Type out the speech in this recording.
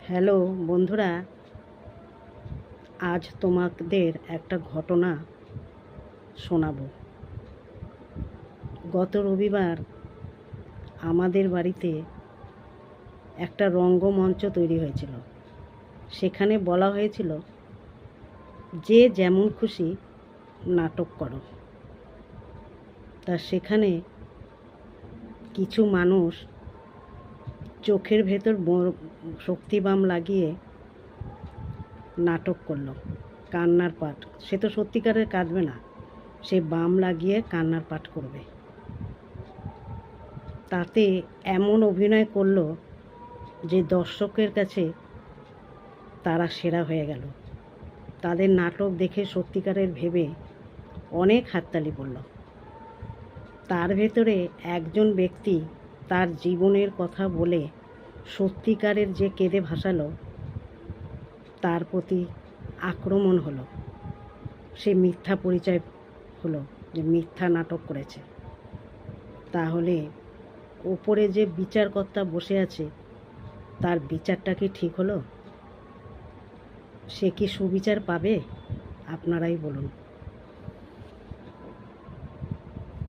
Hello বন্ধুরা, আজ তোমাদের একটা ঘটনা শোনাবো। গত রবিবার আমাদের বাড়িতে একটা রঙ্গমঞ্চ তৈরি হয়েছিল। সেখানে বলা হয়েছিল যে যেমন খুশি নাটক করো। তা সেখানে কিছু মানুষ চোখের ভেতর শক্তিবাম লাগিয়ে নাটক করলো, কান্নার পাঠ। সে তো সত্যিকারের কাঁদবে না, সে বাম লাগিয়ে কান্নার পাঠ করবে। তাতে এমন অভিনয় করলো যে দর্শকের কাছে তারা সেরা হয়ে গেল। তাদের নাটক দেখে সত্যিকারের ভেবে অনেক হাততালি পড়ল। তার ভেতরে একজন ব্যক্তি তার জীবনের কথা বলে সত্যিকারের যে কেঁদে ভাসালো, তার প্রতি আক্রমণ হলো। সে মিথ্যা পরিচয় হলো যে মিথ্যা নাটক করেছে। তাহলে ওপরে যে বিচারকর্তা বসে আছে, তার বিচারটা কি ঠিক হলো? সে কি সুবিচার পাবে? আপনারাই বলুন।